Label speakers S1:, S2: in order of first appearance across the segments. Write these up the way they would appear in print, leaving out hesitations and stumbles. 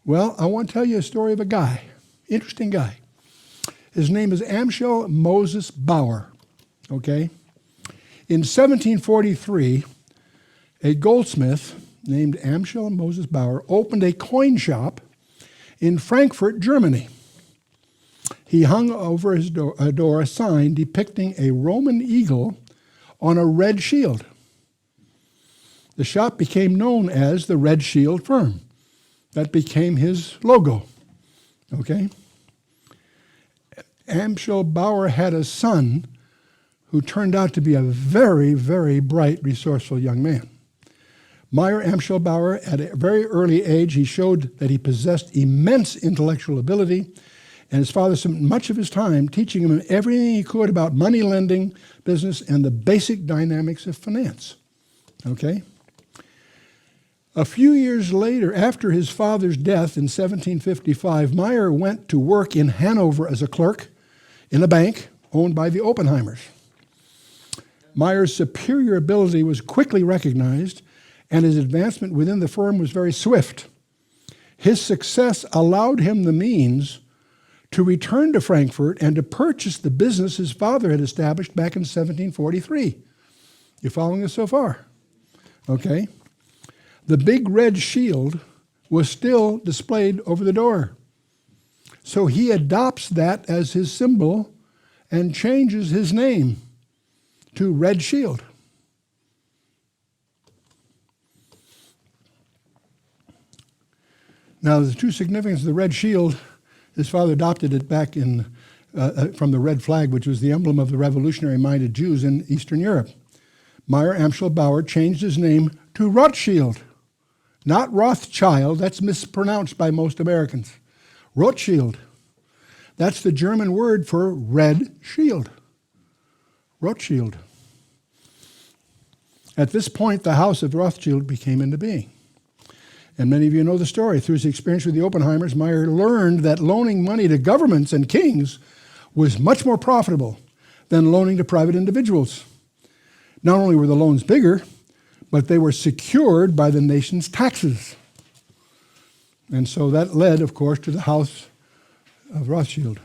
S1: Well, I want to tell you a story of a guy, interesting guy. His name is Amschel Moses Bauer, okay? In 1743, a goldsmith named Amschel Moses Bauer opened a coin shop in Frankfurt, Germany. He hung over his door a sign depicting a Roman eagle on a red shield. The shop became known as the Red Shield Firm. That became his logo, okay? Amschel Bauer had a son who turned out to be a very, very bright, resourceful young man. Meyer Amschel Bauer, at a very early age, he showed that he possessed immense intellectual ability, and his father spent much of his time teaching him everything he could about money lending, business, and the basic dynamics of finance, okay? A few years later, after his father's death in 1755, Meyer went to work in Hanover as a clerk in a bank owned by the Oppenheimers. Meyer's superior ability was quickly recognized, and his advancement within the firm was very swift. His success allowed him the means to return to Frankfurt and to purchase the business his father had established back in 1743. You following us so far? Okay. The big red shield was still displayed over the door. So he adopts that as his symbol and changes his name to Red Shield. Now, the true significance of the red shield, his father adopted it back in from the red flag, which was the emblem of the revolutionary-minded Jews in Eastern Europe. Meyer Amschel Bauer changed his name to Rothschild. Not Rothschild, that's mispronounced by most Americans. Rothschild, that's the German word for red shield. Rothschild. At this point, the house of Rothschild became into being. And many of you know the story. Through his experience with the Oppenheimers, Meyer learned that loaning money to governments and kings was much more profitable than loaning to private individuals. Not only were the loans bigger, but they were secured by the nation's taxes. And so that led, of course, to the house of Rothschild.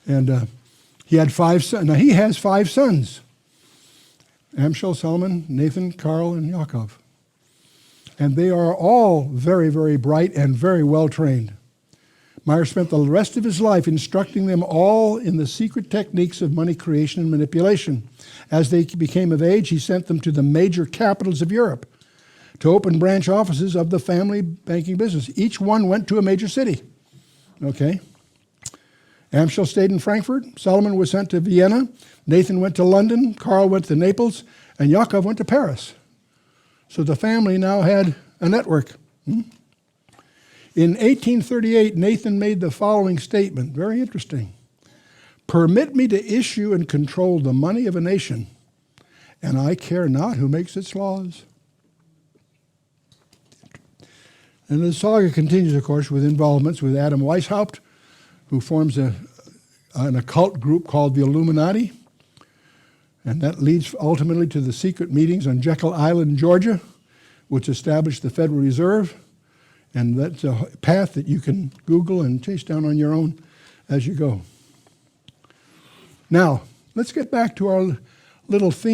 S1: And he had 5 sons. Now, he has 5 sons: Amschel, Solomon, Nathan, Carl, and Yaakov. And they are all very, very bright and very well trained. Meyer spent the rest of his life instructing them all in the secret techniques of money creation and manipulation. As they became of age, he sent them to the major capitals of Europe to open branch offices of the family banking business. Each one went to a major city, okay? Amschel stayed in Frankfurt. Solomon was sent to Vienna. Nathan went to London. Carl went to Naples. And Yaakov went to Paris. So the family now had a network. In 1838, Nathan made the following statement, very interesting. "Permit me to issue and control the money of a nation, and I care not who makes its laws." And the saga continues, of course, with involvements with Adam Weishaupt, who forms an occult group called the Illuminati. And that leads ultimately to the secret meetings on Jekyll Island, Georgia, which established the Federal Reserve. And that's a path that you can Google and chase down on your own as you go. Now, let's get back to our little theme.